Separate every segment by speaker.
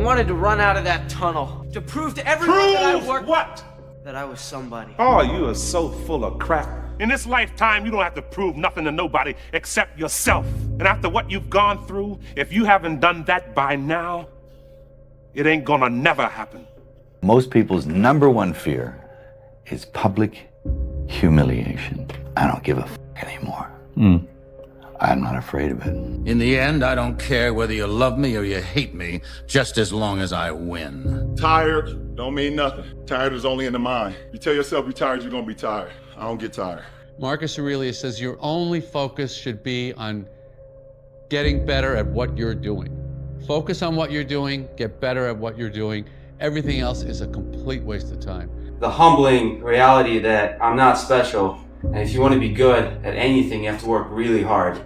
Speaker 1: wanted to run out of that tunnel to prove to everyone that I worked.
Speaker 2: What?
Speaker 1: That I was somebody.
Speaker 2: Oh, you are so full of crap. In this lifetime, you don't have to prove nothing to nobody except yourself. And after what you've gone through, if you haven't done that by now, it ain't gonna never happen.
Speaker 3: Most people's number one fear is public humiliation. I don't give a f anymore. I'm not afraid of it.
Speaker 4: In the end, I don't care whether you love me or you hate me, just as long as I win.
Speaker 5: Tired don't mean nothing. Tired is only in the mind. You tell yourself you're tired, you're gonna be tired. I don't get tired.
Speaker 6: Marcus Aurelius says your only focus should be on getting better at what you're doing. Focus on what you're doing, get better at what you're doing. Everything else is a complete waste of time.
Speaker 7: The humbling reality that I'm not special, and if you want to be good at anything, you have to work really hard.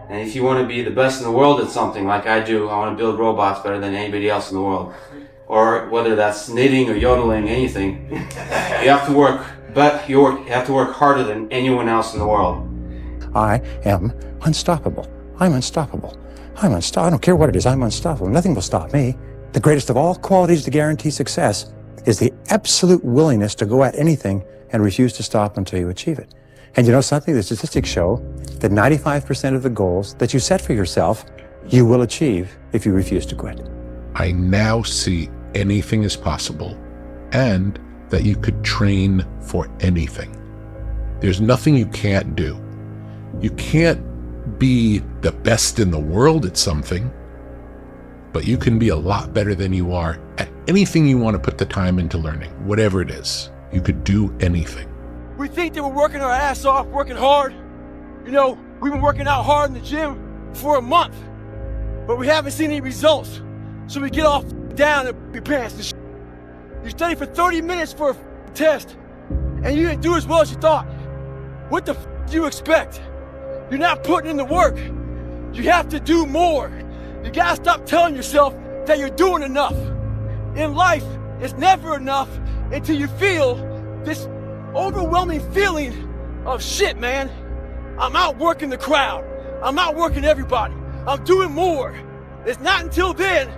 Speaker 7: And if you want to be the best in the world at something like I do, I want to build robots better than anybody else in the world. Or whether that's knitting or yodeling, anything, you have to work. But you have to work harder than anyone else in the world.
Speaker 8: I am unstoppable. I'm unstoppable. I don't care what it is, I'm unstoppable. Nothing will stop me. The greatest of all qualities to guarantee success is the absolute willingness to go at anything and refuse to stop until you achieve it. And you know something? The statistics show that 95% of the goals that you set for yourself, you will achieve if you refuse to quit.
Speaker 9: I now see anything is possible and that you could train for anything. There's nothing you can't do. You can't be the best in the world at something, but you can be a lot better than you are at anything you want to put the time into learning, whatever it is. You could do anything.
Speaker 10: We think that we're working our ass off, working hard. You know, we've been working out hard in the gym for a month, but we haven't seen any results. So we get off down and your pants and shit. You study for 30 minutes for a test, and you didn't do as well as you thought. What the do you expect? You're not putting in the work. You have to do more. You gotta stop telling yourself that you're doing enough. In life, it's never enough until you feel this overwhelming feeling of shit, man. I'm outworking the crowd. I'm outworking everybody. I'm doing more. It's not until then,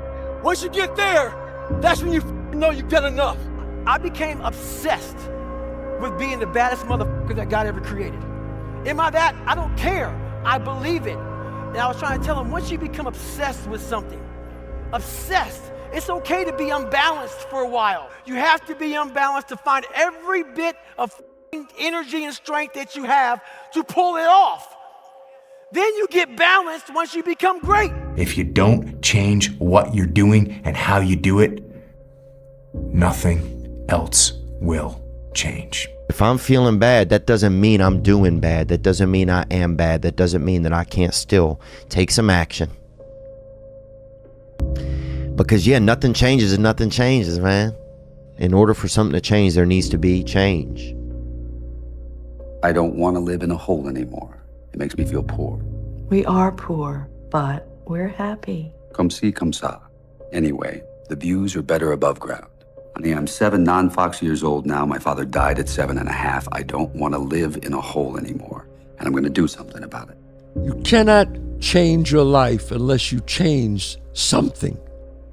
Speaker 10: once you get there, that's when you know you've done enough. I became obsessed with being the baddest motherfucker that God ever created. Am I that? I don't care. I believe it. And I was trying to tell him, once you become obsessed with something, obsessed, it's okay to be unbalanced for a while. You have to be unbalanced to find every bit of energy and strength that you have to pull it off. Then you get balanced once you become great.
Speaker 11: If you don't change what you're doing and how you do it, nothing else will change.
Speaker 12: If I'm feeling bad, that doesn't mean I'm doing bad. That doesn't mean I am bad. That doesn't mean that I can't still take some action. Because yeah, nothing changes and nothing changes, man. In order for something to change, there needs to be change.
Speaker 3: I don't want to live in a hole anymore. It makes me feel poor.
Speaker 13: We are poor, but we're happy.
Speaker 3: Come see, come sa. Anyway, the views are better above ground. Honey, I'm 7 non-Fox years old now. My father died at 7.5. I don't want to live in a hole anymore. And I'm going to do something about it.
Speaker 14: You cannot change your life unless you change something.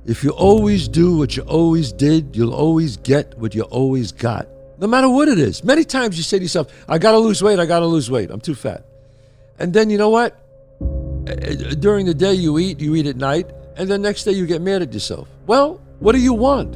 Speaker 14: If you always do what you always did, you'll always get what you always got. No matter what it is. Many times you say to yourself, I gotta lose weight, I'm too fat. And then you know what? During the day you eat at night, and the next day you get mad at yourself. Well, what do you want?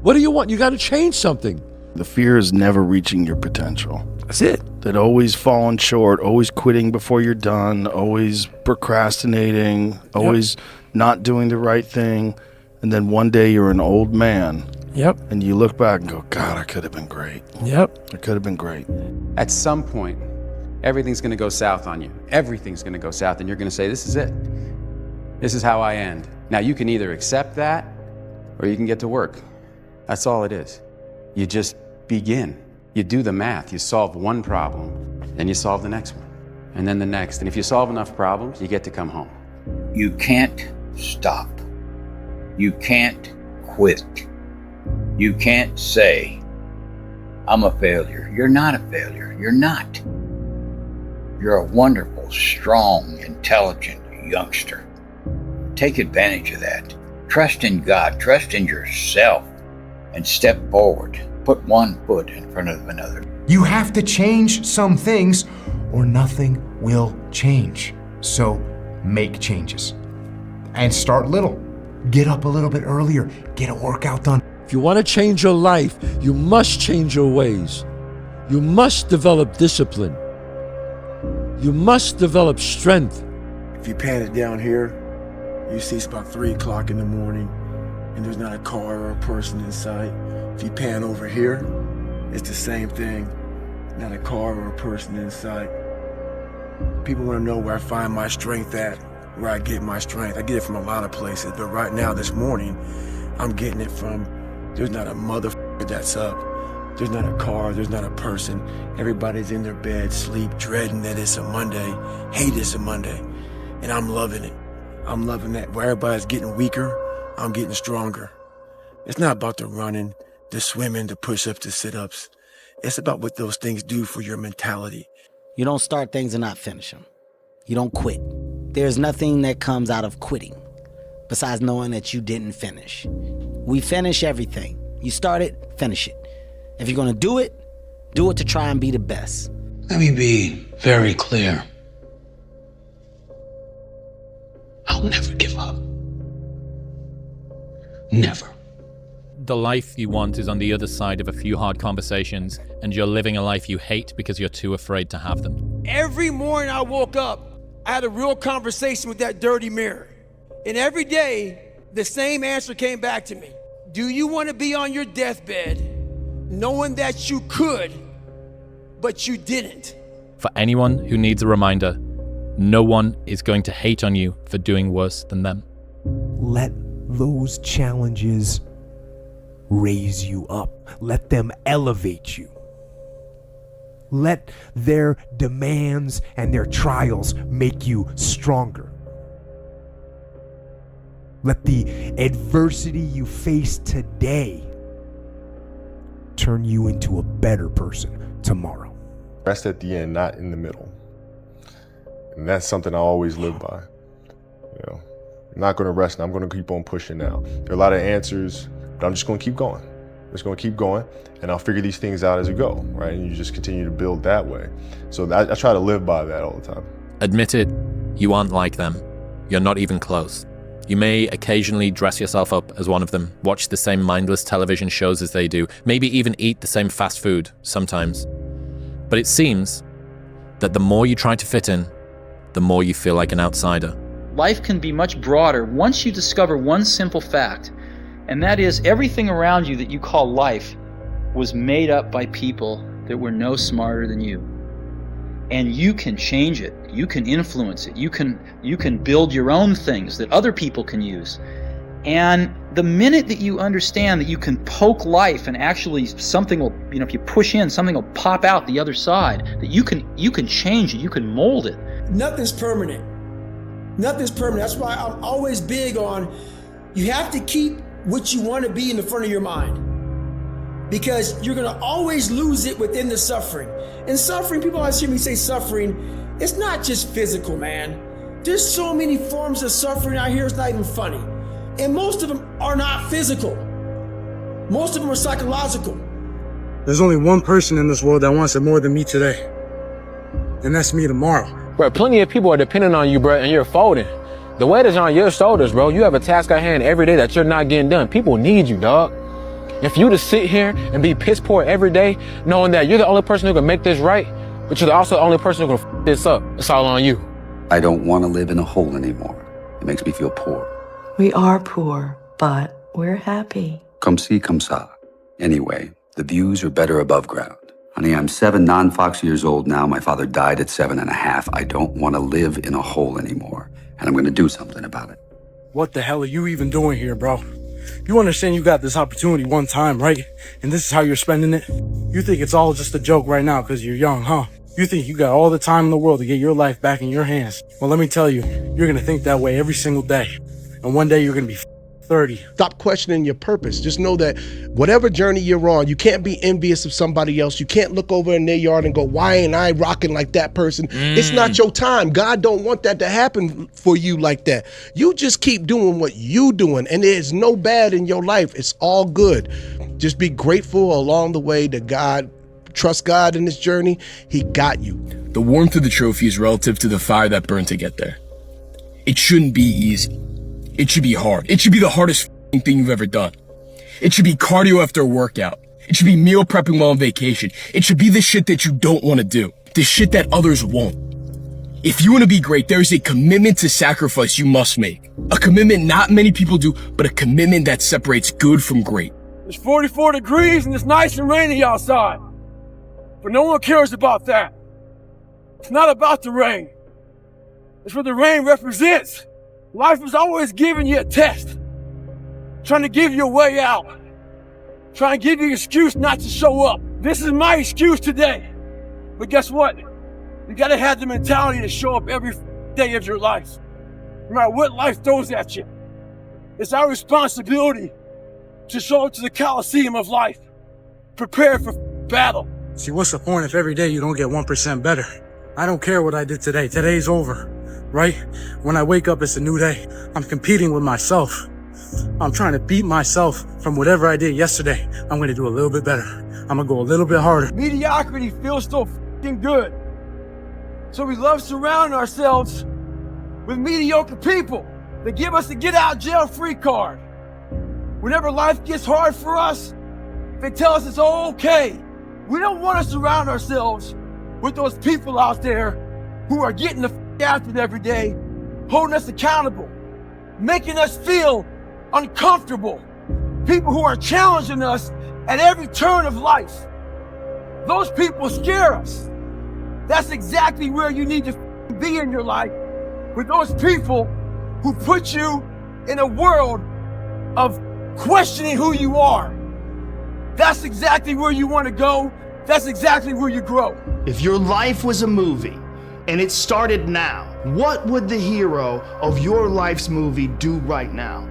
Speaker 14: What do you want? You gotta change something.
Speaker 15: The fear is never reaching your potential.
Speaker 14: That's it.
Speaker 15: That always falling short, always quitting before you're done, always procrastinating, always not doing the right thing. And then one day you're an old man.
Speaker 16: Yep.
Speaker 15: And you look back and go, God, I could have been great.
Speaker 16: Yep.
Speaker 15: I could have been great.
Speaker 17: At some point, everything's going to go south on you. Everything's going to go south, and you're going to say, this is it. This is how I end. Now, you can either accept that, or you can get to work. That's all it is. You just begin. You do the math. You solve one problem, then you solve the next one, and then the next. And if you solve enough problems, you get to come home.
Speaker 4: You can't stop. You can't quit. You can't say, I'm a failure. You're not a failure. You're not. You're a wonderful, strong, intelligent youngster. Take advantage of that. Trust in God, trust in yourself, and step forward. Put one foot in front of another.
Speaker 11: You have to change some things or nothing will change. So make changes. And start little. Get up a little bit earlier. Get a workout done.
Speaker 14: If you want to change your life, you must change your ways. You must develop discipline. You must develop strength.
Speaker 10: If you pan it down here, you see it's about 3 o'clock in the morning and there's not a car or a person in sight. If you pan over here, it's the same thing. Not a car or a person in sight. People want to know where I find my strength at, where I get my strength. I get it from a lot of places, but right now, this morning, I'm getting it from, there's not a motherfucker that's up. There's not a car, there's not a person. Everybody's in their bed, sleep, dreading that it's a Monday, hate it's a Monday. And I'm loving it. I'm loving that. Where everybody's getting weaker, I'm getting stronger. It's not about the running, the swimming, the push-ups, the sit-ups. It's about what those things do for your mentality.
Speaker 16: You don't start things and not finish them. You don't quit. There's nothing that comes out of quitting besides knowing that you didn't finish. We finish everything. You start it, finish it. If you're gonna do it to try and be the best.
Speaker 18: Let me be very clear. I'll never give up. Never.
Speaker 19: The life you want is on the other side of a few hard conversations, and you're living a life you hate because you're too afraid to have them.
Speaker 10: Every morning I woke up, I had a real conversation with that dirty mirror. And every day, the same answer came back to me. Do you want to be on your deathbed knowing that you could, but you didn't?
Speaker 19: For anyone who needs a reminder, no one is going to hate on you for doing worse than them.
Speaker 20: Let those challenges raise you up. Let them elevate you. Let their demands and their trials make you stronger. Let the adversity you face today turn you into a better person tomorrow.
Speaker 5: Rest at the end, not in the middle. And that's something I always live by. You know, I'm not going to rest now. I'm going to keep on pushing now. There are a lot of answers, but I'm just going to keep going. I'm just going to keep going, and I'll figure these things out as we go, right? And you just continue to build that way. So I try to live by that all the time.
Speaker 19: Admit it, you aren't like them. You're not even close. You may occasionally dress yourself up as one of them, watch the same mindless television shows as they do, maybe even eat the same fast food sometimes. But it seems that the more you try to fit in, the more you feel like an outsider.
Speaker 21: Life can be much broader once you discover one simple fact, and that is everything around you that you call life was made up by people that were no smarter than you. And you can change it. You can influence it. You can build your own things that other people can use. And the minute that you understand that you can poke life and actually something will, if you push in, something will pop out the other side, that you can change it, you can mold it.
Speaker 10: Nothing's permanent. Nothing's permanent. That's why I'm always big on, you have to keep what you want to be in the front of your mind. Because you're going to always lose it within the suffering. And suffering, people always hear me say suffering, it's not just physical, man. There's so many forms of suffering out here, it's not even funny. And most of them are not physical. Most of them are psychological.
Speaker 22: There's only one person in this world that wants it more than me today. And that's me tomorrow.
Speaker 23: Bro, plenty of people are depending on you, bro, and you're folding. The weight is on your shoulders, bro. You have a task at hand every day that you're not getting done. People need you, dog. If you just sit here and be piss poor every day, knowing that you're the only person who can make this right, but you're also the only person who can f this up, it's all on you.
Speaker 3: I don't want to live in a hole anymore. It makes me feel poor.
Speaker 13: We are poor, but we're happy.
Speaker 3: Come see, come sa. Anyway, the views are better above ground. Honey, I'm 7 non-Fox years old now. My father died at 7.5. I don't want to live in a hole anymore. And I'm going to do something about it.
Speaker 22: What the hell are you even doing here, bro? You understand you got this opportunity one time, right? And this is how you're spending it? You think it's all just a joke right now because you're young, huh? You think you got all the time in the world to get your life back in your hands. Well, let me tell you, you're going to think that way every single day. And one day you're going to be 30.
Speaker 1: Stop questioning your purpose. Just know that whatever journey you're on, you can't be envious of somebody else. You can't look over in their yard and go, why ain't I rocking like that person? It's not your time. God don't want that to happen for you like that. You just keep doing what you doing, and there's no bad in your life. It's all good. Just be grateful along the way to God. Trust God in this journey. He got you.
Speaker 2: The warmth of the trophy is relative to the fire that burned to get there. It shouldn't be easy. It should be hard. It should be the hardest thing you've ever done. It should be cardio after a workout. It should be meal prepping while on vacation. It should be the shit that you don't want to do. The shit that others won't. If you want to be great, there is a commitment to sacrifice you must make. A commitment not many people do, but a commitment that separates good from great.
Speaker 10: It's 44 degrees and it's nice and rainy outside. But no one cares about that. It's not about the rain. It's what the rain represents. Life is always giving you a test. Trying to give you a way out. Trying to give you an excuse not to show up. This is my excuse today. But guess what? You gotta have the mentality to show up every day of your life. No matter what life throws at you. It's our responsibility to show up to the Coliseum of life. Prepare for battle.
Speaker 22: See, what's the point if every day you don't get 1% better? I don't care what I did today. Today's over, right? When I wake up, it's a new day. I'm competing with myself. I'm trying to beat myself from whatever I did yesterday. I'm going to do a little bit better. I'm going to go a little bit harder.
Speaker 10: Mediocrity feels so f***ing good. So we love surrounding ourselves with mediocre people that give us a get out jail free card. Whenever life gets hard for us, they tell us it's all okay. We don't want to surround ourselves with those people out there who are getting the f*** after it every day, holding us accountable, making us feel uncomfortable. People who are challenging us at every turn of life. Those people scare us. That's exactly where you need to be in your life, with those people who put you in a world of questioning who you are. That's exactly where you want to go. That's exactly where you grow.
Speaker 6: If your life was a movie and it started now, what would the hero of your life's movie do right now?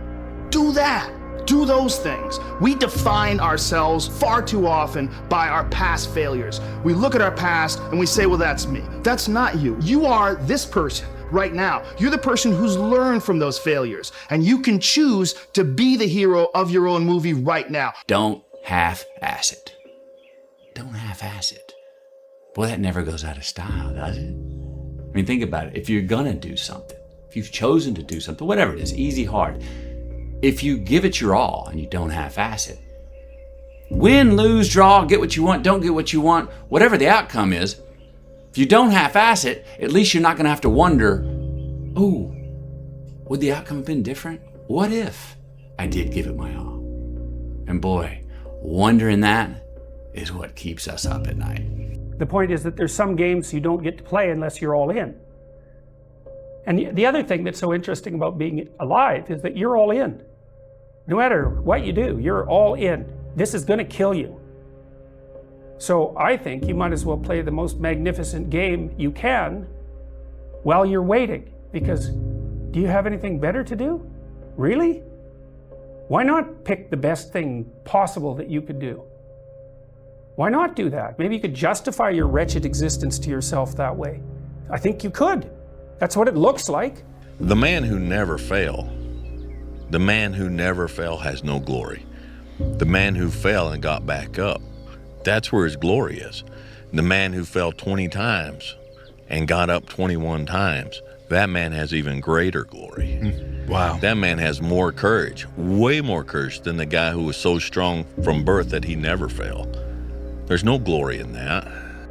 Speaker 6: Do that. Do those things. We define ourselves far too often by our past failures. We look at our past and we say, well, that's me. That's not you. You are this person right now. You're the person who's learned from those failures, and you can choose to be the hero of your own movie right now.
Speaker 24: Don't half-ass it. Don't half-ass it. Boy, that never goes out of style, does it? I mean, think about it. If you're gonna do something, if you've chosen to do something, whatever it is, easy, hard, if you give it your all and you don't half-ass it, win, lose, draw, get what you want, don't get what you want, whatever the outcome is, if you don't half-ass it, at least you're not gonna have to wonder, oh, would the outcome have been different? What if I did give it my all? And boy, wondering that is what keeps us up at night.
Speaker 25: The point is that there's some games you don't get to play unless you're all in. And the other thing that's so interesting about being alive is that you're all in. No matter what you do, you're all in. This is going to kill you. So I think you might as well play the most magnificent game you can while you're waiting. Because do you have anything better to do? Really? Why not pick the best thing possible that you could do? Why not do that? Maybe you could justify your wretched existence to yourself that way. I think you could. That's what it looks like.
Speaker 26: The man who never fell, the man who never fell has no glory. The man who fell and got back up, that's where his glory is. The man who fell 20 times and got up 21 times, that man has even greater glory.
Speaker 15: Wow.
Speaker 26: That man has more courage, way more courage than the guy who was so strong from birth that he never fell. There's no glory in that.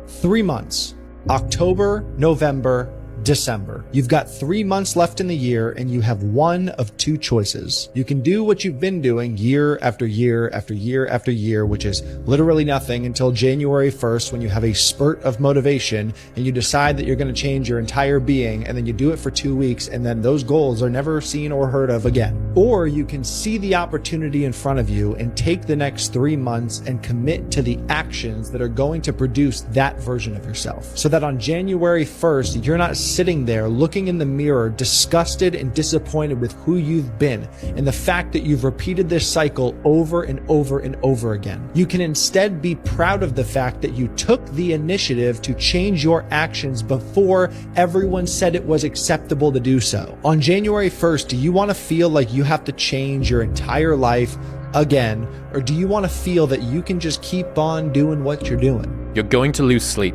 Speaker 27: 3 months, October, November, December. You've got 3 months left in the year, and you have one of two choices. You can do what you've been doing year after year after year after year, which is literally nothing until January 1st, when you have a spurt of motivation and you decide that you're going to change your entire being, and then you do it for 2 weeks, and then those goals are never seen or heard of again. Or you can see the opportunity in front of you and take the next 3 months and commit to the actions that are going to produce that version of yourself, so that on January 1st, you're not sitting there looking in the mirror, disgusted and disappointed with who you've been and the fact that you've repeated this cycle over and over and over again. You can instead be proud of the fact that you took the initiative to change your actions before everyone said it was acceptable to do so. On January 1st, do you want to feel like you have to change your entire life again, or do you want to feel that you can just keep on doing what you're doing?
Speaker 19: You're going to lose sleep.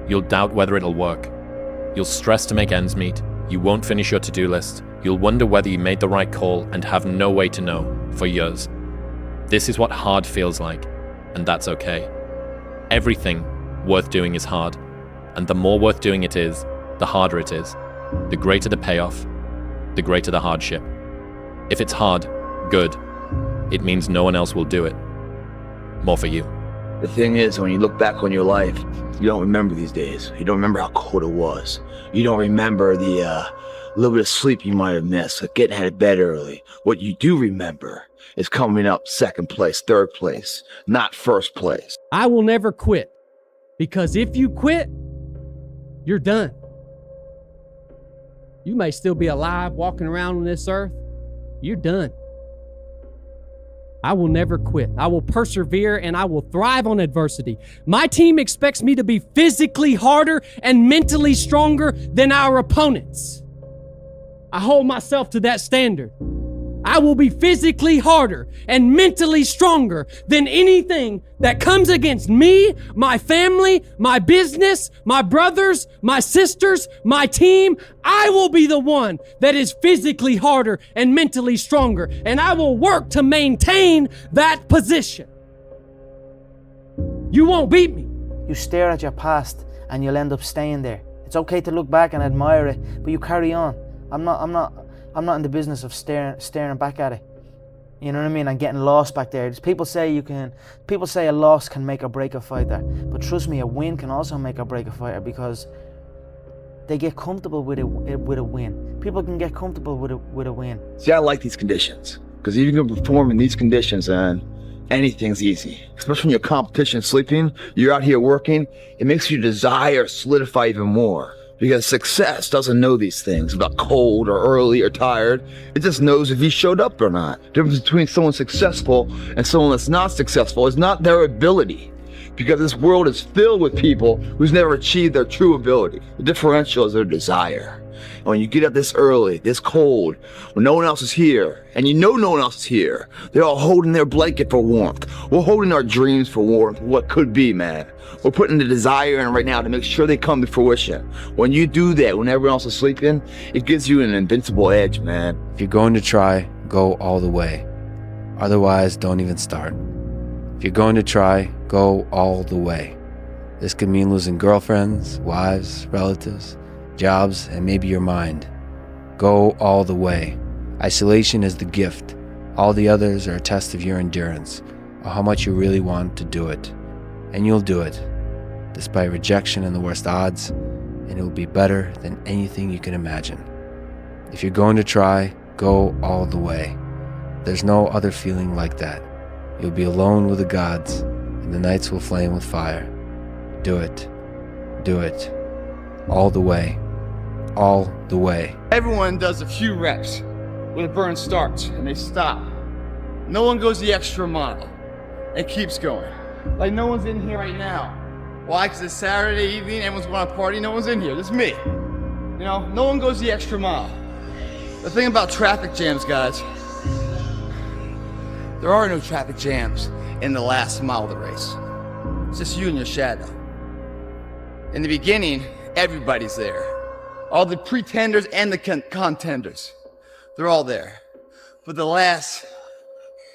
Speaker 19: You'll doubt whether it'll work. You'll stress to make ends meet. You won't finish your to-do list. You'll wonder whether you made the right call and have no way to know for years. This is what hard feels like, and that's okay. Everything worth doing is hard, and the more worth doing it is, the harder it is. The greater the payoff, the greater the hardship. If it's hard, good. It means no one else will do it. More for you.
Speaker 4: The thing is, when you look back on your life, you don't remember these days. You don't remember how cold it was. You don't remember the little bit of sleep you might have missed, like getting out of bed early. What you do remember is coming up second place, third place, not first place.
Speaker 7: I will never quit, because if you quit, you're done. You may still be alive, walking around on this earth. You're done. I will never quit. I will persevere and I will thrive on adversity. My team expects me to be physically harder and mentally stronger than our opponents. I hold myself to that standard. I will be physically harder and mentally stronger than anything that comes against me, my family, my business, my brothers, my sisters, my team. I will be the one that is physically harder and mentally stronger, and I will work to maintain that position. You won't beat me.
Speaker 8: You stare at your past and you'll end up staying there. It's okay to look back and admire it, but you carry on. I'm not in the business of staring back at it. You know what I mean? And getting lost back there. People say a loss can make or break a fighter, but trust me, a win can also make or break a fighter, because they get comfortable with a win. People can get comfortable with a win.
Speaker 4: See, I like these conditions, because if you can perform in these conditions, and anything's easy. Especially when you're competition sleeping, you're out here working, it makes your desire solidify even more. Because success doesn't know these things about cold or early or tired. It just knows if you showed up or not. The difference between someone successful and someone that's not successful is not their ability. Because this world is filled with people who's never achieved their true ability. The differential is their desire. And when you get up this early, this cold, when no one else is here, and you know no one else is here, they're all holding their blanket for warmth. We're holding our dreams for warmth, what could be, man. We're putting the desire in right now to make sure they come to fruition. When you do that, when everyone else is sleeping, it gives you an invincible edge, man.
Speaker 9: If you're going to try, go all the way. Otherwise, don't even start. If you're going to try, go all the way. This could mean losing girlfriends, wives, relatives, jobs, and maybe your mind. Go all the way. Isolation is the gift. All the others are a test of your endurance, or how much you really want to do it. And you'll do it, despite rejection and the worst odds, and it will be better than anything you can imagine. If you're going to try, go all the way. There's no other feeling like that. You'll be alone with the gods, and the nights will flame with fire. Do it. Do it. All the way. All the way.
Speaker 11: Everyone does a few reps when the burn starts and they stop. No one goes the extra mile. It keeps going. Like no one's in here right now. Why? Because it's Saturday evening, everyone's going to party, no one's in here, just me. You know, no one goes the extra mile. The thing about traffic jams, guys, there are no traffic jams in the last mile of the race. It's just you and your shadow. In the beginning, everybody's there. All the pretenders and the contenders, they're all there. But the last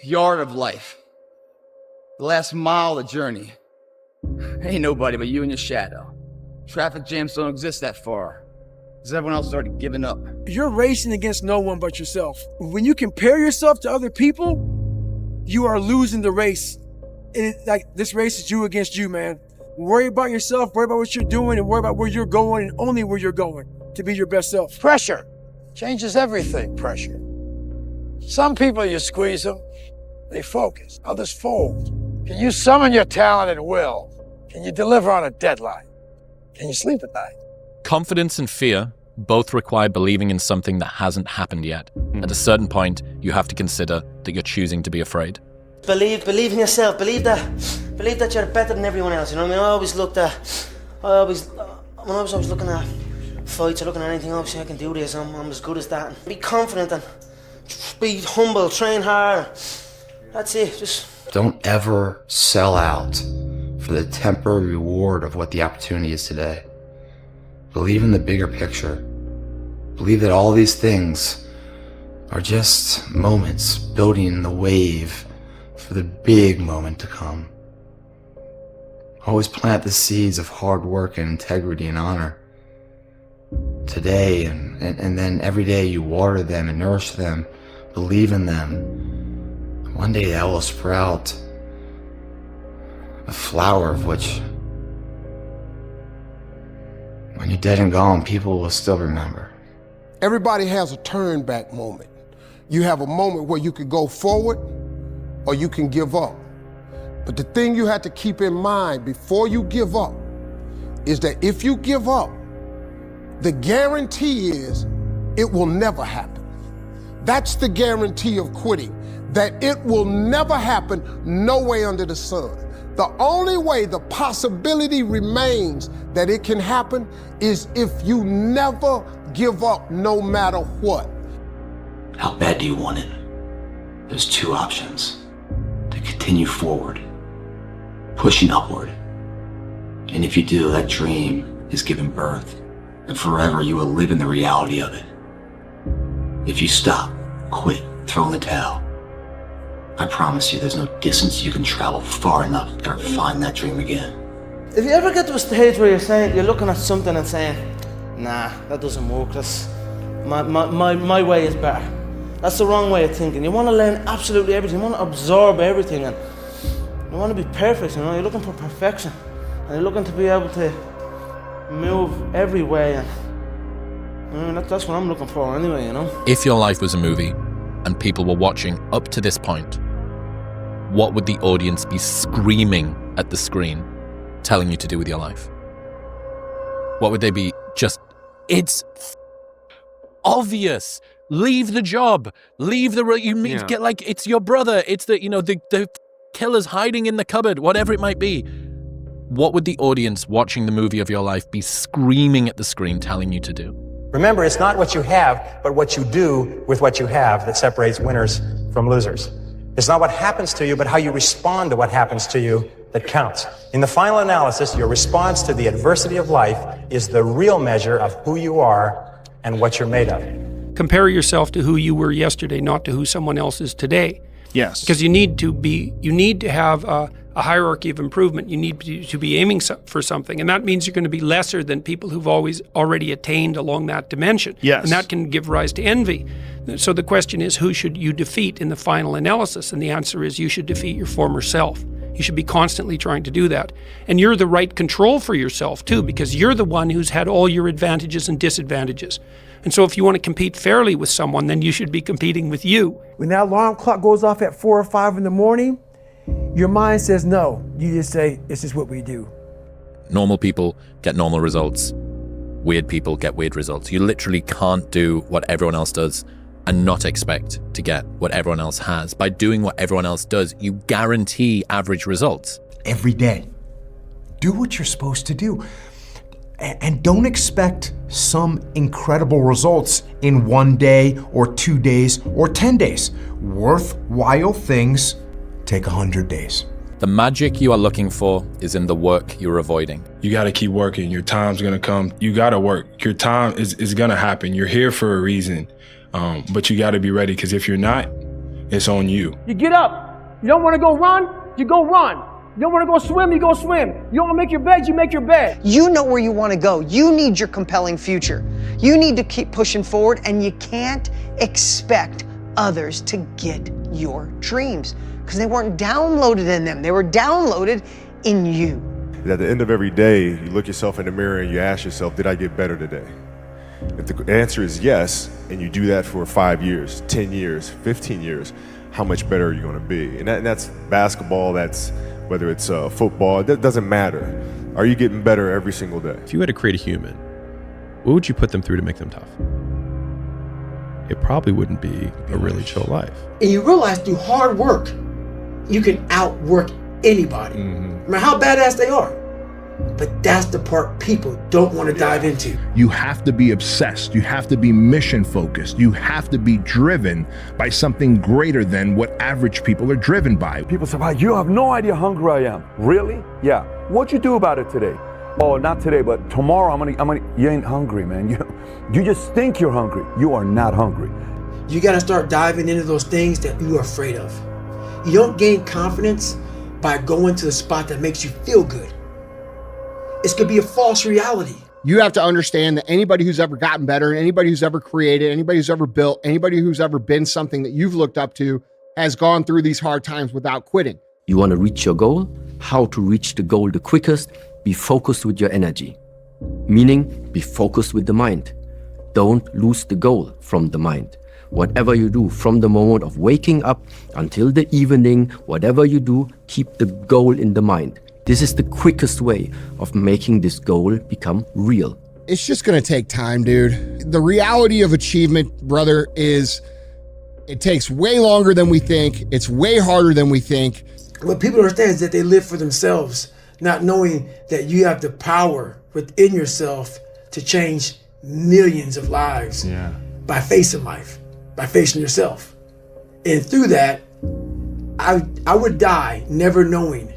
Speaker 11: yard of life, the last mile of the journey, ain't nobody but you and your shadow. Traffic jams don't exist that far, because everyone else has already given up.
Speaker 22: You're racing against no one but yourself. When you compare yourself to other people, you are losing the race. Like this race is you against you, man. Worry about yourself, worry about what you're doing, and worry about where you're going, and only where you're going to be your best self.
Speaker 12: Pressure changes everything, pressure. Some people, you squeeze them, they focus, others fold. Can you summon your talent at will? Can you deliver on a deadline? Can you sleep at night?
Speaker 19: Confidence and fear both require believing in something that hasn't happened yet. At a certain point, you have to consider that you're choosing to be afraid.
Speaker 8: Believe in yourself. Believe that you're better than everyone else. You know what I mean? When I was always looking at fights or looking at anything, obviously I can do this. I'm as good as that. Be confident and be humble. Train hard. That's it. Just
Speaker 5: don't ever sell out for the temporary reward of what the opportunity is today. Believe in the bigger picture. Believe that all these things are just moments building the wave for the big moment to come. Always plant the seeds of hard work and integrity and honor. Today and then every day you water them and nourish them, believe in them. One day that will sprout a flower of which, when you're dead and gone, people will still remember.
Speaker 14: Everybody has a turn back moment. You have a moment where you could go forward or you can give up. But the thing you have to keep in mind before you give up is that if you give up, the guarantee is it will never happen. That's the guarantee of quitting, that it will never happen, no way under the sun. The only way the possibility remains that it can happen is if you never give up, no matter what.
Speaker 5: How bad do you want it? There's two options. To continue forward, pushing upward. And if you do, that dream is given birth, and forever you will live in the reality of it. If you stop, quit, throw in the towel, I promise you there's no distance you can travel far enough to ever find that dream again.
Speaker 8: if you ever get to a stage where you're looking at something and saying, nah, that doesn't work, that's my way is better. That's the wrong way of thinking. You want to learn absolutely everything, you want to absorb everything, and you want to be perfect, you know, you're looking for perfection. And you're looking to be able to move every way, and that's what I'm looking for anyway, you know.
Speaker 19: If your life was a movie and people were watching up to this point, what would the audience be screaming at the screen, telling you to do with your life? What would they be just, it's obvious. Leave the job. Leave the, get like, it's your brother. It's the, the killer's hiding in the cupboard, whatever it might be. What would the audience watching the movie of your life be screaming at the screen, telling you to do?
Speaker 16: Remember, it's not what you have, but what you do with what you have that separates winners from losers. It's not what happens to you, but how you respond to what happens to you that counts. In the final analysis, your response to the adversity of life is the real measure of who you are and what you're made of.
Speaker 25: Compare yourself to who you were yesterday, not to who someone else is today.
Speaker 15: Yes.
Speaker 25: Because you need to have a hierarchy of improvement. You need to be aiming for something, and that means you're going to be lesser than people who've already attained along that dimension.
Speaker 15: Yes.
Speaker 25: And that can give rise to envy. So the question is, who should you defeat in the final analysis? And the answer is, you should defeat your former self. You should be constantly trying to do that. And you're the right control for yourself too, because you're the one who's had all your advantages and disadvantages. And so if you want to compete fairly with someone, then you should be competing with you.
Speaker 17: When that alarm clock goes off at 4 or 5 in the morning, your mind says no. You just say, this is what we do.
Speaker 19: Normal people get normal results. Weird people get weird results. You literally can't do what everyone else does and not expect to get what everyone else has. By doing what everyone else does, you guarantee average results.
Speaker 18: Every day. Do what you're supposed to do. And don't expect some incredible results in 1 day or 2 days or 10 days. Worthwhile things take 100 days.
Speaker 19: The magic you are looking for is in the work you're avoiding.
Speaker 20: You got to keep working. Your time's going to come. You got to work. Your time is going to happen. You're here for a reason. But you got to be ready, because if you're not, it's on you.
Speaker 17: You get up. You don't want to go run, you go run. You don't want to go swim, you go swim. You don't want to make your bed, you make your bed.
Speaker 21: You know where you want to go. You need your compelling future. You need to keep pushing forward, and you can't expect others to get your dreams, because they weren't downloaded in them. They were downloaded in you.
Speaker 28: At the end of every day, you look yourself in the mirror and you ask yourself, did I get better today? If the answer is yes, and you do that for 5 years, 10 years, 15 years, how much better are you going to be? And that's basketball, that's whether it's football, that doesn't matter. Are you getting better every single day?
Speaker 29: If you had to create a human
Speaker 1: what would you put them through to make them tough? It probably wouldn't be a really chill life.
Speaker 17: And you realize through hard work, you can outwork anybody, no matter how badass they are. But that's the part people don't want to dive into.
Speaker 2: You have to be obsessed. You have to be mission focused. You have to be driven by something greater than what average people are driven by.
Speaker 3: People say, wow, you have no idea how hungry I am. Really? Yeah. What'd you do about it today? Oh, not today, but tomorrow I'm gonna. You ain't hungry, man. You just think you're hungry. You are not hungry.
Speaker 17: You got to start diving into those things that you are afraid of. You don't gain confidence by going to the spot that makes you feel good. It's gonna be a false reality.
Speaker 6: You have to understand that anybody who's ever gotten better, anybody who's ever created, anybody who's ever built, anybody who's ever been something that you've looked up to has gone through these hard times without quitting.
Speaker 10: You want to reach your goal? How to reach the goal the quickest? Be focused with your energy. Meaning, be focused with the mind. Don't lose the goal from the mind. Whatever you do, from the moment of waking up until the evening, whatever you do, keep the goal in the mind. This is the quickest way of making this goal become real.
Speaker 6: It's just going to take time, dude. The reality of achievement, brother, is it takes way longer than we think. It's way harder than we think.
Speaker 17: What people understand is that they live for themselves, not knowing that you have the power within yourself to change millions of lives by facing life, by facing yourself. And through that, I would die never knowing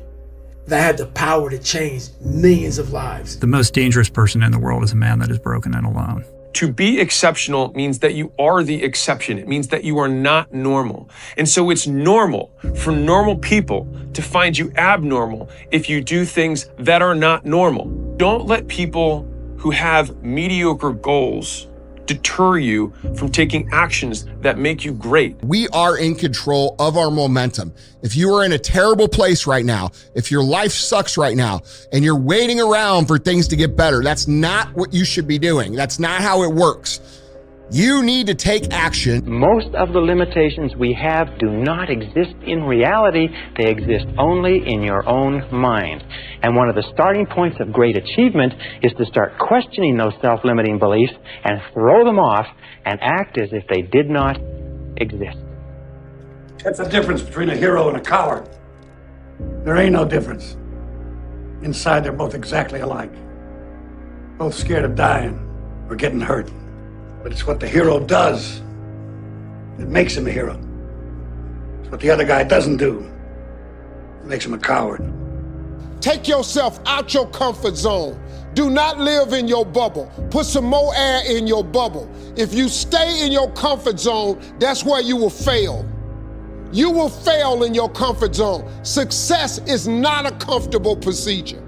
Speaker 17: that I had the power to change millions of lives.
Speaker 13: The most dangerous person in the world is a man that is broken and alone.
Speaker 23: To be exceptional means that you are the exception. It means that you are not normal. And so it's normal for normal people to find you abnormal if you do things that are not normal. Don't let people who have mediocre goals deter you from taking actions that make you great.
Speaker 6: We are in control of our momentum. If you are in a terrible place right now, if your life sucks right now, and you're waiting around for things to get better, that's not what you should be doing. That's not how it works. You need to take action.
Speaker 24: Most of the limitations we have do not exist in reality. They exist only in your own mind. And one of the starting points of great achievement is to start questioning those self-limiting beliefs and throw them off and act as if they did not exist.
Speaker 12: That's the difference between a hero and a coward. There ain't no difference. Inside, they're both exactly alike. Both scared of dying or getting hurt. But it's what the hero does that makes him a hero. It's what the other guy doesn't do that makes him a coward.
Speaker 14: Take yourself out your comfort zone. Do not live in your bubble. Put some more air in your bubble. If you stay in your comfort zone, that's where you will fail. You will fail in your comfort zone. Success is not a comfortable procedure.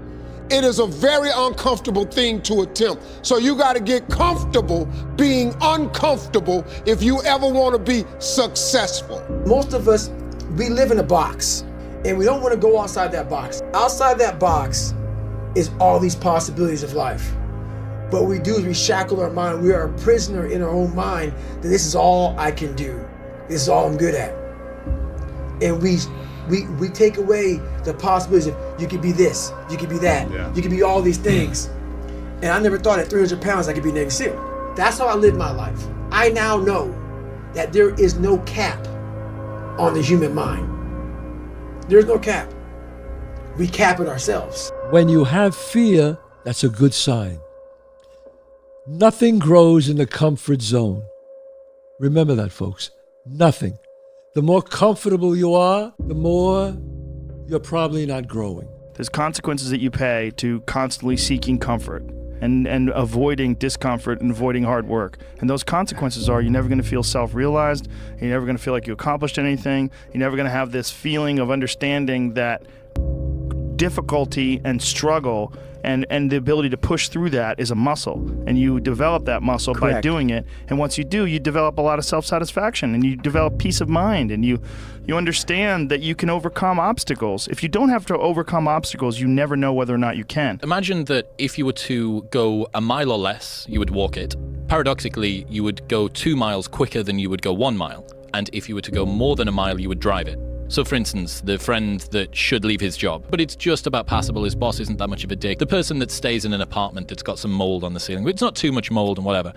Speaker 14: It is a very uncomfortable thing to attempt. So you got to get comfortable being uncomfortable if you ever want to be successful.
Speaker 17: Most of us, we live in a box and we don't want to go outside that box. Outside that box is all these possibilities of life. But what we do is we shackle our mind. We are a prisoner in our own mind that this is all I can do. This is all I'm good at. And we take away the possibilities of you could be this, you could be that, you could be all these things. And I never thought at 300 pounds I could be Navy SEAL. That's how I lived my life. I now know that there is no cap on the human mind. There's no cap. We cap it ourselves.
Speaker 29: When you have fear, that's a good sign. Nothing grows in the comfort zone. Remember that, folks. Nothing. The more comfortable you are, the more you're probably not growing.
Speaker 15: There's consequences that you pay to constantly seeking comfort and avoiding discomfort and avoiding hard work. And those consequences are you're never going to feel self-realized, you're never going to feel like you accomplished anything, you're never going to have this feeling of understanding that difficulty and struggle and the ability to push through that is a muscle, and you develop that muscle by doing it. And once you do, you develop a lot of self-satisfaction, and you develop peace of mind, and you understand that you can overcome obstacles. If you don't have to overcome obstacles, you never know whether or not you can.
Speaker 19: Imagine that if you were to go a mile or less, you would walk it. Paradoxically, you would go 2 miles quicker than you would go 1 mile. And if you were to go more than a mile, you would drive it. So for instance, the friend that should leave his job, but it's just about passable, his boss isn't that much of a dick, the person that stays in an apartment that's got some mold on the ceiling, but it's not too much mold and whatever.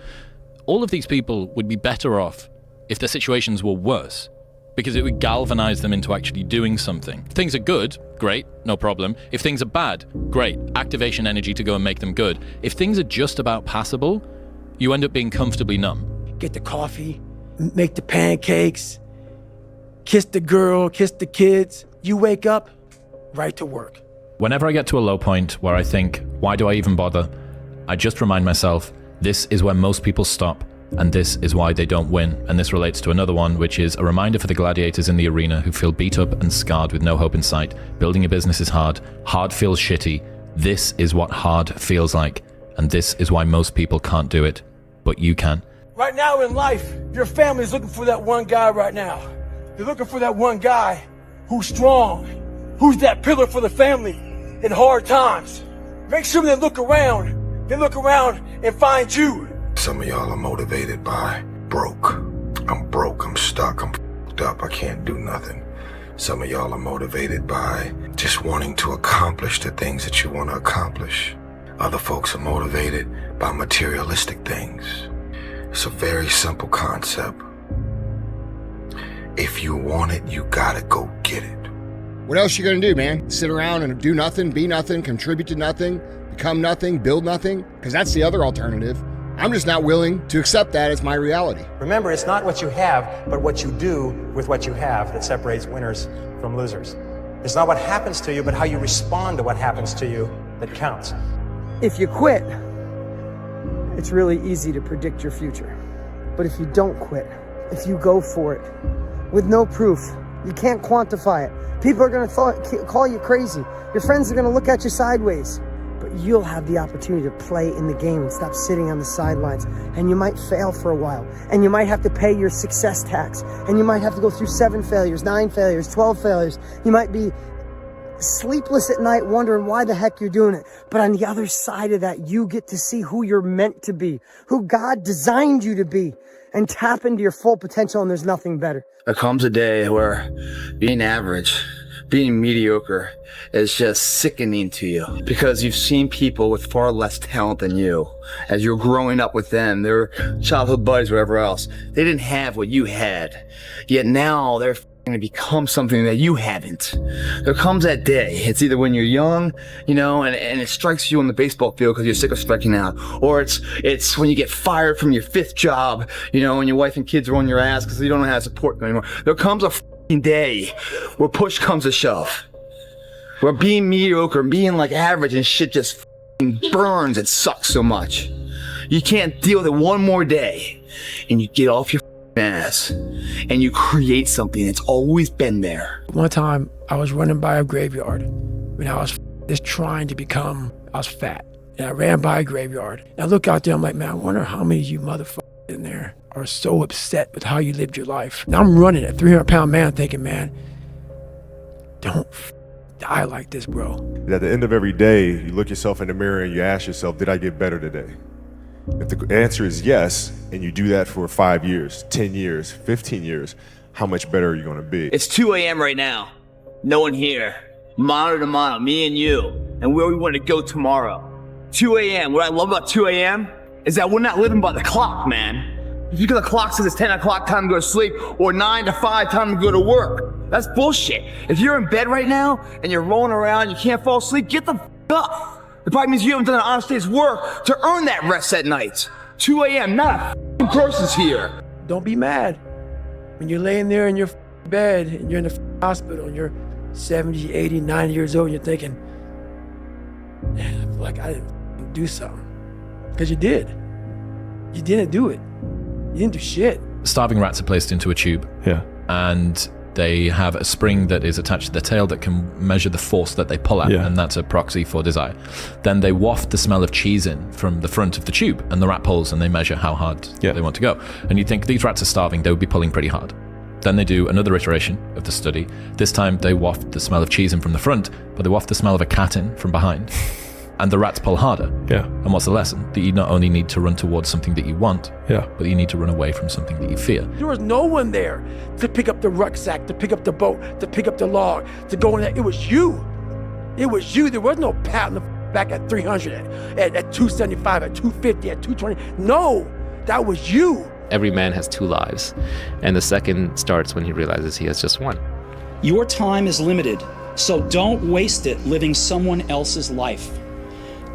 Speaker 19: All of these people would be better off if their situations were worse, because it would galvanize them into actually doing something. If things are good, great, no problem. If things are bad, great, activation energy to go and make them good. If things are just about passable, you end up being comfortably numb.
Speaker 17: Get the coffee, make the pancakes, kiss the girl, kiss the kids. You wake up, right to work.
Speaker 19: Whenever I get to a low point where I think, why do I even bother? I just remind myself, this is where most people stop, and this is why they don't win. And this relates to another one, which is a reminder for the gladiators in the arena who feel beat up and scarred with no hope in sight. Building a business is hard. Hard feels shitty. This is what hard feels like. And this is why most people can't do it, but you can.
Speaker 17: Right now in life, your family's looking for that one guy right now. They're looking for that one guy who's strong, who's that pillar for the family in hard times. Make sure they look around and find you.
Speaker 4: Some of y'all are motivated by broke. I'm broke, I'm stuck, I'm f***ed up, I can't do nothing. Some of y'all are motivated by just wanting to accomplish the things that you want to accomplish. Other folks are motivated by materialistic things. It's a very simple concept. If you want it, you gotta go get it.
Speaker 6: What else you gonna do, man? Sit around and do nothing, be nothing, contribute to nothing, become nothing, build nothing? Because that's the other alternative. I'm just not willing to accept that as my reality.
Speaker 16: Remember, it's not what you have, but what you do with what you have that separates winners from losers. It's not what happens to you, but how you respond to what happens to you that counts.
Speaker 21: If you quit, it's really easy to predict your future. But if you don't quit, if you go for it with no proof, you can't quantify it. People are going to call you crazy. Your friends are going to look at you sideways. But you'll have the opportunity to play in the game and stop sitting on the sidelines. And you might fail for a while. And you might have to pay your success tax. And you might have to go through 7 failures, 9 failures, 12 failures. You might be sleepless at night wondering why the heck you're doing it. But on the other side of that, you get to see who you're meant to be, who God designed you to be, and tap into your full potential, and there's nothing better.
Speaker 5: There comes a day where being average, being mediocre is just sickening to you because you've seen people with far less talent than you. As you're growing up with them, their childhood buddies, whatever else, they didn't have what you had. Yet now they're going to become something that you haven't. There comes that day. It's either when you're young, you know, and it strikes you on the baseball field because you're sick of striking out, or it's when you get fired from your 5th job, you know, and your wife and kids are on your ass because you don't know how to support them anymore. There comes a day where push comes to shove, where being mediocre, being like average and shit just burns. It sucks so much. You can't deal with it one more day, and you get off your ass and you create something that's always been there.
Speaker 25: One time I was running by a graveyard when I was just trying to become, I was fat, and I ran by a graveyard. And I look out there, I'm like, man, I wonder how many of you motherfuckers in there are so upset with how you lived your life. Now I'm running a 300-pound man thinking, man, don't die like this, bro.
Speaker 28: At the end of every day, you look yourself in the mirror and you ask yourself, did I get better today? If the answer is yes, and you do that for 5 years, 10 years, 15 years, how much better are you gonna be?
Speaker 5: It's 2 a.m. right now. No one here. Mano to mano, me and you, and where we want to go tomorrow. 2 a.m. What I love about 2 a.m. is that we're not living by the clock, man. Because the clock says it's 10 o'clock time to go to sleep, or 9 to 5 time to go to work. That's bullshit. If you're in bed right now, and you're rolling around, you can't fall asleep, get the f*** up. It probably means you haven't done an honest day's work to earn that rest at night. 2 a.m., not a person's here.
Speaker 25: Don't be mad. When you're laying there in your bed, and you're in the hospital, and you're 70, 80, 90 years old, and you're thinking, man, I feel like I didn't do something. Because you did. You didn't do it. You didn't do shit.
Speaker 19: Starving rats are placed into a tube.
Speaker 28: Yeah.
Speaker 19: And they have a spring that is attached to their tail that can measure the force that they pull at, and that's a proxy for desire. Then they waft the smell of cheese in from the front of the tube, and the rat pulls, and they measure how hard they want to go. And you think, these rats are starving, they would be pulling pretty hard. Then they do another iteration of the study. This time they waft the smell of cheese in from the front, but they waft the smell of a cat in from behind. and the rats pull harder.
Speaker 1: Yeah.
Speaker 19: And what's the lesson? That you not only need to run towards something that you want, but you need to run away from something that you fear.
Speaker 7: There was no one there to pick up the rucksack, to pick up the boat, to pick up the log, to go in there. It was you. It was you. There was no pat on the back at 300, at 275, at 250, at 220. No, that was you.
Speaker 8: Every man has two lives, and the second starts when he realizes he has just one.
Speaker 9: Your time is limited, so don't waste it living someone else's life.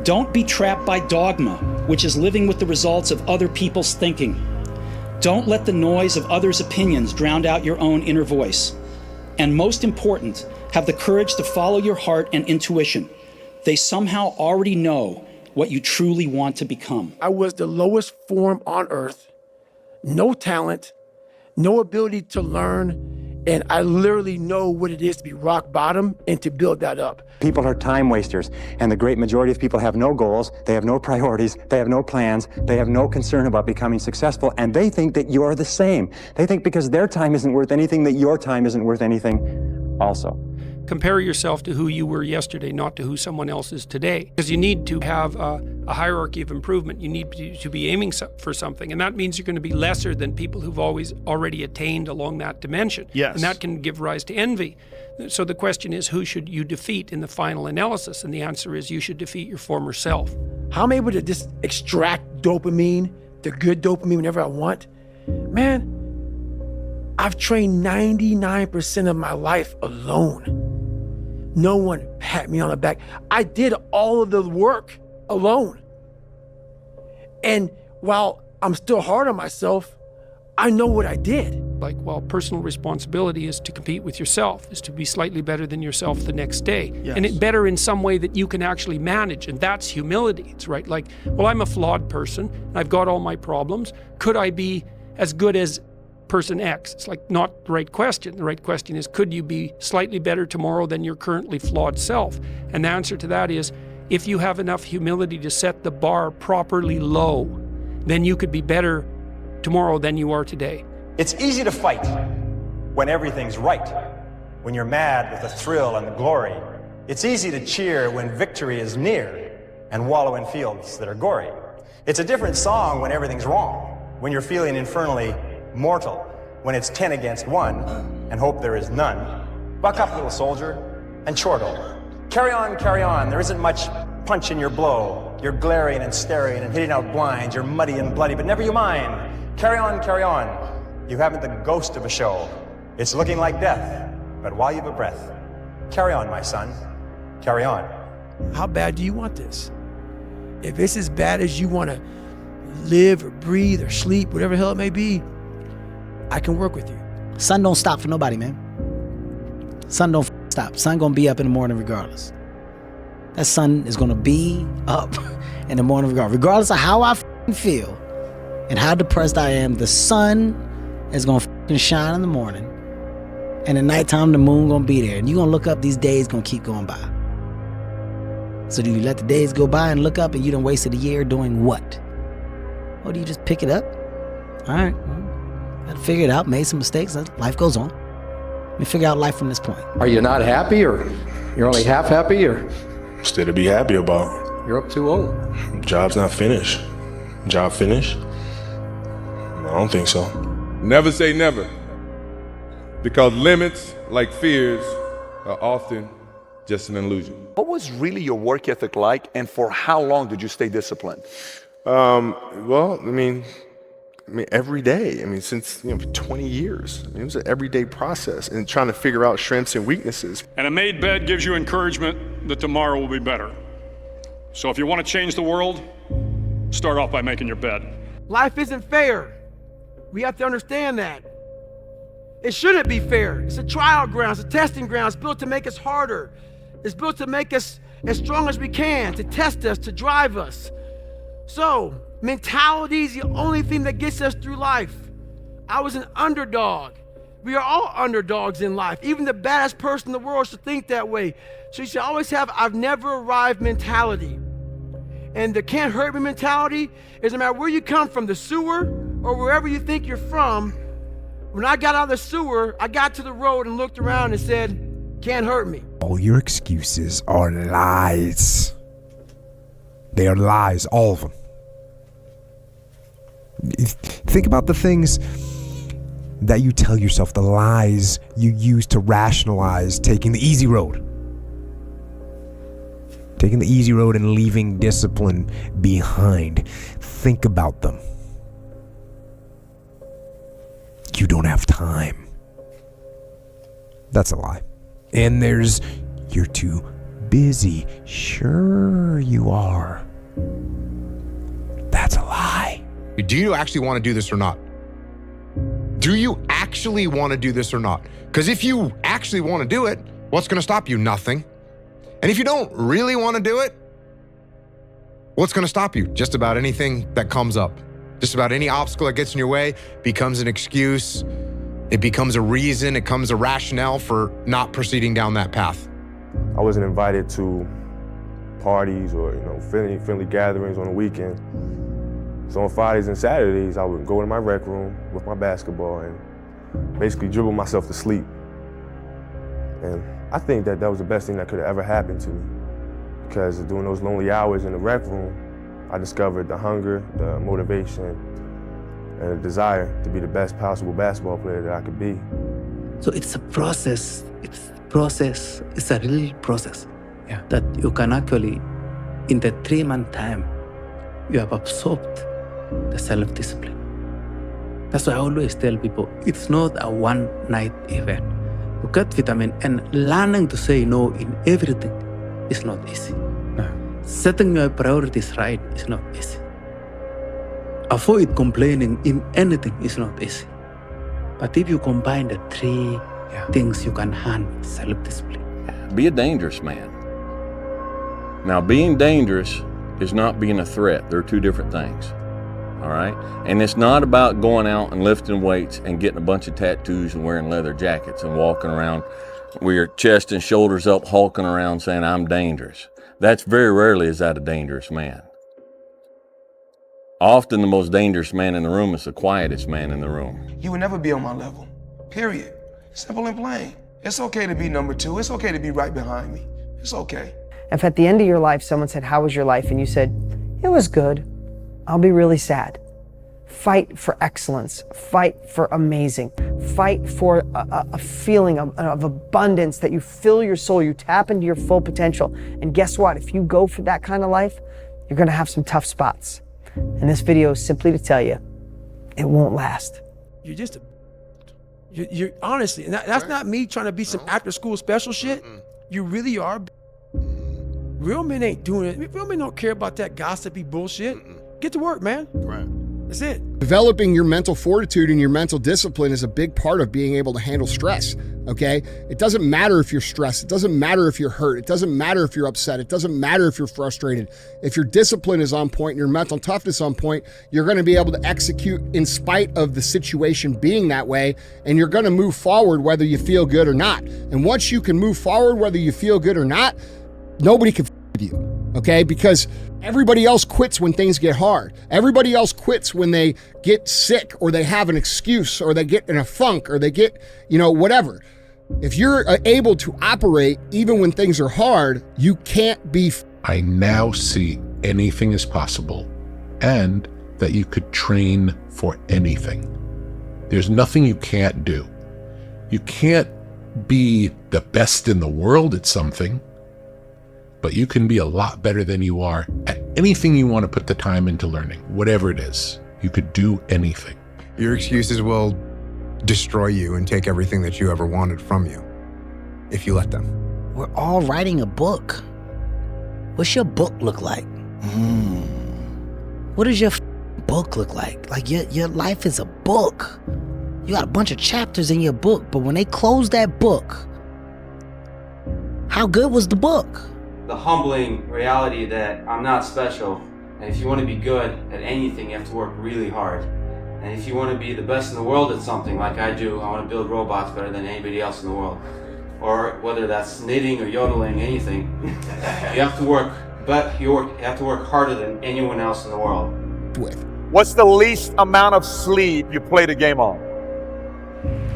Speaker 9: Don't be trapped by dogma, which is living with the results of other people's thinking. Don't let the noise of others' opinions drown out your own inner voice. And most important, have the courage to follow your heart and intuition. They somehow already know what you truly want to become.
Speaker 7: I was the lowest form on earth, no talent, no ability to learn, and I literally know what it is to be rock bottom and to build that up.
Speaker 16: People are time wasters, and the great majority of people have no goals, they have no priorities, they have no plans, they have no concern about becoming successful, and they think that you're the same. They think because their time isn't worth anything, that your time isn't worth anything also.
Speaker 25: Compare yourself to who you were yesterday, not to who someone else is today. Because you need to have a hierarchy of improvement. You need to be aiming for something. And that means you're going to be lesser than people who've already attained along that dimension.
Speaker 15: Yes.
Speaker 25: And that can give rise to envy. So the question is, who should you defeat in the final analysis? And the answer is, you should defeat your former self.
Speaker 7: How I'm able to just extract dopamine, the good dopamine, whenever I want. Man, I've trained 99% of my life alone. No one pat me on the back. I did all of the work alone. And while I'm still hard on myself, I know what I did.
Speaker 25: Like, well, personal responsibility is to compete with yourself, is to be slightly better than yourself the next day.
Speaker 7: Yes.
Speaker 25: And it better in some way that you can actually manage. And that's humility. It's right. Like, well, I'm a flawed person. I've got all my problems. Could I be as good as person X? It's like not the right question. The right question is, could you be slightly better tomorrow than your currently flawed self? And the answer to that is, if you have enough humility to set the bar properly low, then you could be better tomorrow than you are today.
Speaker 16: It's easy to fight when everything's right, when you're mad with the thrill and the glory. It's easy to cheer when victory is near and wallow in fields that are gory. It's a different song when everything's wrong, when you're feeling infernally mortal, when it's 10 against 1 and hope there is none. Buck up, little soldier, and chortle. Carry on, there isn't much punch in your blow. You're glaring and staring and hitting out blinds, you're muddy and bloody, but never you mind. Carry on. You haven't the ghost of a show. It's looking like death, but while you've a breath, carry on, my son, carry on.
Speaker 7: How bad do you want this? If it's as bad as you want to live or breathe or sleep, whatever the hell it may be, I can work with you.
Speaker 11: Sun don't stop for nobody, man. Sun don't stop. Sun gonna be up in the morning regardless. That sun is gonna be up in the morning regardless of how I feel and how depressed I am. The sun is gonna shine in the morning, and at nighttime the moon gonna be there, and you gonna look up. These days gonna keep going by. So do you let the days go by and look up and you done wasted a year doing what? Or do you just pick it up? All right. I figured it out, made some mistakes, life goes on. Let me figure out life from this point.
Speaker 18: Are you not happy, or you're only half happy, or?
Speaker 28: Still to be happy about.
Speaker 18: You're up too old.
Speaker 28: Job's not finished. Job finished? I don't think so.
Speaker 20: Never say never. Because limits, like fears, are often just an illusion.
Speaker 3: What was really your work ethic like, and for how long did you stay disciplined?
Speaker 28: Well, I mean, every day. Since 20 years. It was an everyday process, and trying to figure out strengths and weaknesses.
Speaker 22: And a made bed gives you encouragement that tomorrow will be better. So if you want to change the world, start off by making your bed.
Speaker 7: Life isn't fair. We have to understand that. It shouldn't be fair. It's a trial ground, it's a testing ground. It's built to make us harder. It's built to make us as strong as we can, to test us, to drive us. So, mentality is the only thing that gets us through life. I was an underdog. We are all underdogs in life. Even the baddest person in the world should think that way. So you should always have I've never arrived mentality. And the can't hurt me mentality is no matter where you come from, the sewer or wherever you think you're from. When I got out of the sewer, I got to the road and looked around and said, can't hurt me.
Speaker 26: All your excuses are lies.
Speaker 2: They are lies, all of them. Think about the things that you tell yourself, the lies you use to rationalize taking the easy road. Taking the easy road and leaving discipline behind. Think about them. You don't have time. That's a lie. And there's, you're too busy. Sure you are. That's a lie.
Speaker 10: Do you actually want to do this or not? Do you actually want to do this or not? Because if you actually want to do it, what's going to stop you? Nothing. And if you don't really want to do it, what's going to stop you? Just about anything that comes up. Just about any obstacle that gets in your way becomes an excuse. It becomes a reason. It becomes a rationale for not proceeding down that path.
Speaker 28: I wasn't invited to parties or friendly gatherings on the weekend. So on Fridays and Saturdays, I would go in my rec room with my basketball and basically dribble myself to sleep. And I think that was the best thing that could have ever happened to me, because during those lonely hours in the rec room, I discovered the hunger, the motivation, and the desire to be the best possible basketball player that I could be.
Speaker 12: So it's a process. It's a real process that you can actually, in the 3-month time, you have absorbed the self-discipline. That's why I always tell people, it's not a one-night event. You get vitamin, and learning to say no in everything is not easy. Setting your priorities right is not easy. Avoid complaining in anything is not easy. But if you combine the 3 things, you can handle self-discipline.
Speaker 13: Be a dangerous man. Now, being dangerous is not being a threat. They're 2 different things. All right? And it's not about going out and lifting weights and getting a bunch of tattoos and wearing leather jackets and walking around with your chest and shoulders up, hulking around saying, I'm dangerous. That's very rarely is that a dangerous man. Often the most dangerous man in the room is the quietest man in the room.
Speaker 14: You will never be on my level, period. Simple and plain. It's okay to be number 2. It's okay to be right behind me. It's okay.
Speaker 21: If at the end of your life someone said, how was your life? And you said, it was good, I'll be really sad. Fight for excellence. Fight for amazing. Fight for a feeling of abundance, that you fill your soul, you tap into your full potential. And guess what? If you go for that kind of life, you're gonna have some tough spots. And this video is simply to tell you, it won't last.
Speaker 7: You're honestly, and that's not me trying to be some after school special shit. You really are. Real men ain't doing it. Real men don't care about that gossipy bullshit. Get to work, man.
Speaker 6: Right.
Speaker 7: That's it.
Speaker 6: Developing your mental fortitude and your mental discipline is a big part of being able to handle stress, okay? It doesn't matter if you're stressed. It doesn't matter if you're hurt. It doesn't matter if you're upset. It doesn't matter if you're frustrated. If your discipline is on point and your mental toughness on point, you're going to be able to execute in spite of the situation being that way, and you're going to move forward whether you feel good or not. And once you can move forward whether you feel good or not, nobody can with you, okay? Because everybody else quits when things get hard. Everybody else quits when they get sick, or they have an excuse, or they get in a funk, or they get, whatever. If you're able to operate even when things are hard, you can't be.
Speaker 23: I now see anything is possible, and that you could train for anything. There's nothing you can't do. You can't be the best in the world at something, but you can be a lot better than you are at anything you want to put the time into learning, whatever it is. You could do anything.
Speaker 10: Your excuses will destroy you and take everything that you ever wanted from you if you let them.
Speaker 11: We're all writing a book. What's your book look like? What does your book look like? Like your life is a book. You got a bunch of chapters in your book, but when they close that book, how good was the book?
Speaker 24: The humbling reality that I'm not special, and if you want to be good at anything, you have to work really hard. And if you want to be the best in the world at something like I do, I want to build robots better than anybody else in the world. Or whether that's knitting or yodeling, anything, you have to work, but you have to work harder than anyone else in the world.
Speaker 26: What's the least amount of sleep you played a game on?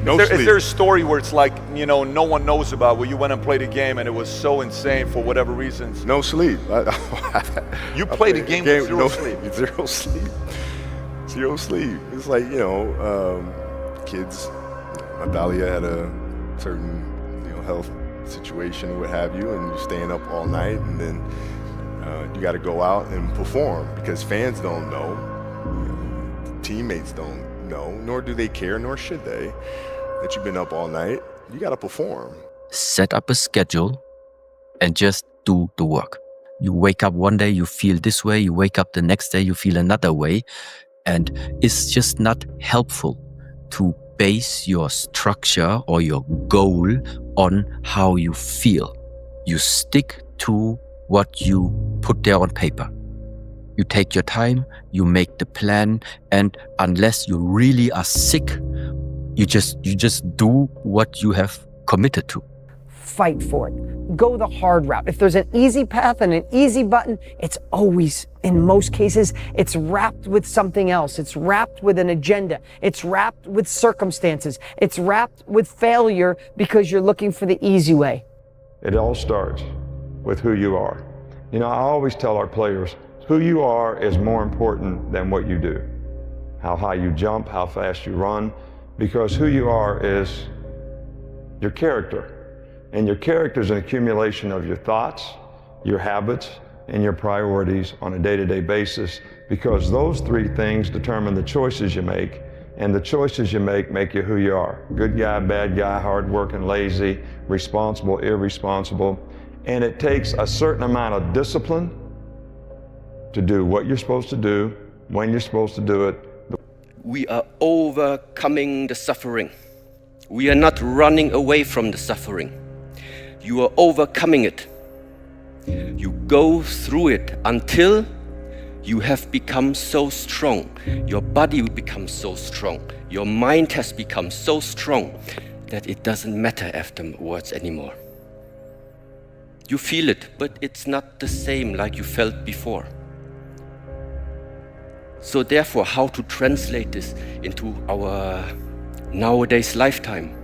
Speaker 3: Is there a story where it's like, you know, no one knows about, where you went and played a game and it was so insane for whatever reasons?
Speaker 28: No sleep.
Speaker 3: You played a game with zero sleep.
Speaker 28: Zero sleep. Zero sleep. It's like, you know, kids, Natalia had a certain, you know, health situation or what have you, and you're staying up all night, and then you got to go out and perform because fans don't know, you know, teammates don't know, nor do they care, nor should they, that you've been up all night. You got to perform.
Speaker 1: Set up a schedule and just do the work. You wake up one day, you feel this way. You wake up the next day, you feel another way. And it's just not helpful to base your structure or your goal on how you feel. You stick to what you put there on paper. You take your time, you make the plan, and unless you really are sick, you just do what you have committed to.
Speaker 21: Fight for it. Go the hard route. If there's an easy path and an easy button, it's always, in most cases, it's wrapped with something else. It's wrapped with an agenda. It's wrapped with circumstances. It's wrapped with failure because you're looking for the easy way.
Speaker 4: It all starts with who you are. You know, I always tell our players, who you are is more important than what you do. How high you jump, how fast you run, because who you are is your character. And your character is an accumulation of your thoughts, your habits, and your priorities on a day-to-day basis, because those three things determine the choices you make, and the choices you make you who you are. Good guy, bad guy, hardworking, lazy, responsible, irresponsible. And it takes a certain amount of discipline to do what you're supposed to do, when you're supposed to do it.
Speaker 5: We are overcoming the suffering. We are not running away from the suffering. You are overcoming it. You go through it until you have become so strong. Your body becomes so strong. Your mind has become so strong that it doesn't matter afterwards anymore. You feel it, but it's not the same like you felt before. So therefore, how to translate this into our nowadays lifetime?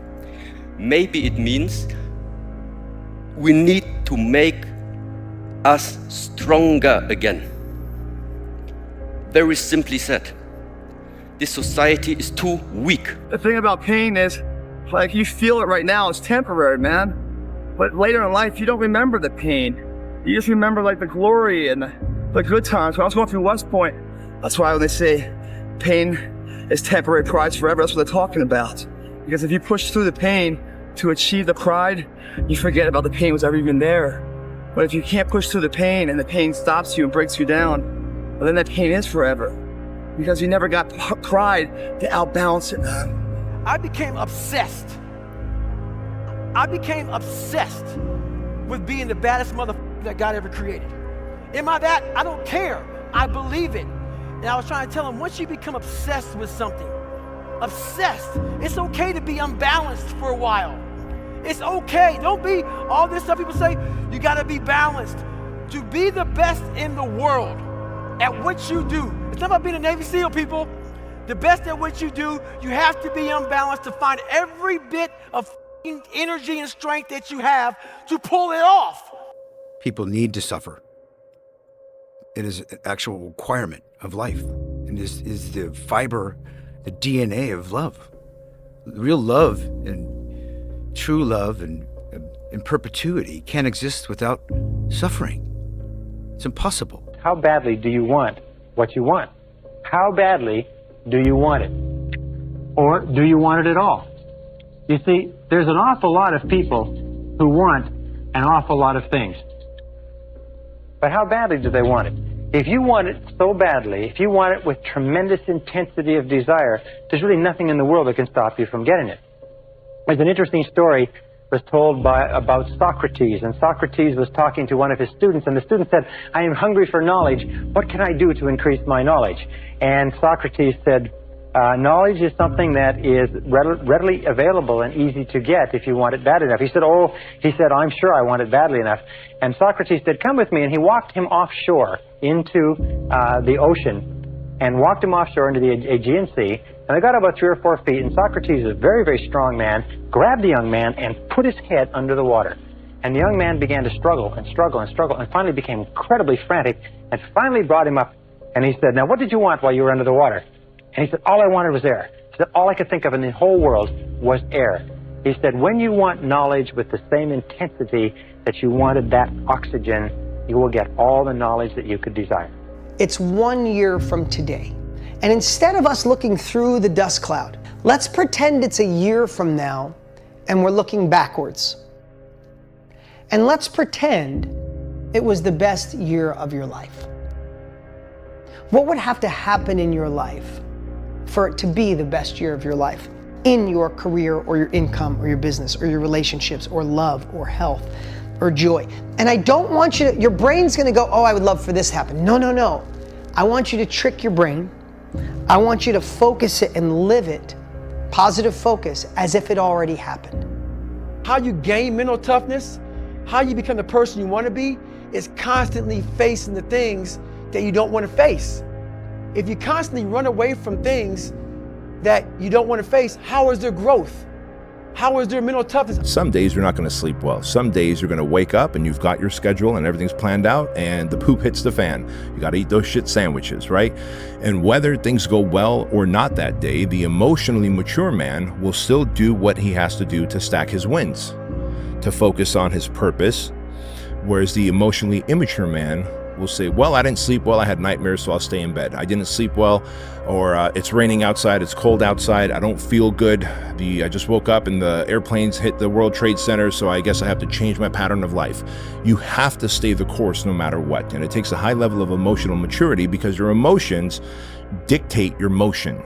Speaker 5: Maybe it means we need to make us stronger again. Very simply said, this society is too weak.
Speaker 8: The thing about pain is, like, you feel it right now, it's temporary, man. But later in life, you don't remember the pain. You just remember like the glory and the good times. When I was going through West Point, that's why when they say pain is temporary, pride's forever, that's what they're talking about. Because if you push through the pain to achieve the pride, you forget about the pain was ever even there. But if you can't push through the pain and the pain stops you and breaks you down, well, then that pain is forever. Because you never got pride to outbalance it.
Speaker 7: I became obsessed. I became obsessed with being the baddest motherfucker that God ever created. Am I that? I don't care. I believe it. And I was trying to tell him, once you become obsessed with something, obsessed, it's okay to be unbalanced for a while. It's okay. Don't be all this stuff people say, you gotta be balanced. To be the best in the world at what you do, it's not about being a Navy SEAL, people. The best at what you do, you have to be unbalanced to find every bit of energy and strength that you have to pull it off.
Speaker 17: People need to suffer. It is an actual requirement of life. And this is the fiber, the DNA of love. Real love and true love and in perpetuity can't exist without suffering. It's impossible.
Speaker 16: How badly do you want what you want? How badly do you want it? Or do you want it at all? You see, there's an awful lot of people who want an awful lot of things. But how badly do they want it? If you want it so badly, if you want it with tremendous intensity of desire, there's really nothing in the world that can stop you from getting it. There's an interesting story was told about Socrates, and Socrates was talking to one of his students, and the student said, I am hungry for knowledge. What can I do to increase my knowledge? And Socrates said, knowledge is something that is readily available and easy to get if you want it bad enough. He said, I'm sure I want it badly enough. And Socrates said, come with me. And he walked him offshore into the ocean. and walked him offshore into the Aegean Sea. And they got about 3 or 4 feet, and Socrates, a very, very strong man, grabbed the young man and put his head under the water. And the young man began to struggle and struggle and struggle, and finally became incredibly frantic, and finally brought him up. And he said, "Now, what did you want while you were under the water?" And he said, "All I wanted was air." He said, "All I could think of in the whole world was air." He said, "When you want knowledge with the same intensity that you wanted that oxygen, you will get all the knowledge that you could desire."
Speaker 21: It's 1 year from today. And instead of us looking through the dust cloud, let's pretend it's a year from now and we're looking backwards. And let's pretend it was the best year of your life. What would have to happen in your life for it to be the best year of your life? In your career or your income or your business or your relationships or love or health or joy. And I don't want you to, your brain's gonna go, "Oh, I would love for this to happen." No, no, no. I want you to trick your brain. I want you to focus it and live it, positive focus, as if it already happened.
Speaker 7: How you gain mental toughness, how you become the person you want to be, is constantly facing the things that you don't want to face. If you constantly run away from things that you don't want to face, how is there growth? How is there mental toughness?
Speaker 9: Some days you're not going to sleep well. Some days you're going to wake up and you've got your schedule and everything's planned out and the poop hits the fan. You got to eat those shit sandwiches, right? And whether things go well or not that day, the emotionally mature man will still do what he has to do to stack his wins, to focus on his purpose. Whereas the emotionally immature man will say, "Well, I didn't sleep well, I had nightmares, so I'll stay in bed. I didn't sleep well, or it's raining outside, it's cold outside, I don't feel good. I just woke up and the airplanes hit the World Trade Center, so I guess I have to change my pattern of life." You have to stay the course no matter what. And it takes a high level of emotional maturity because your emotions dictate your motion.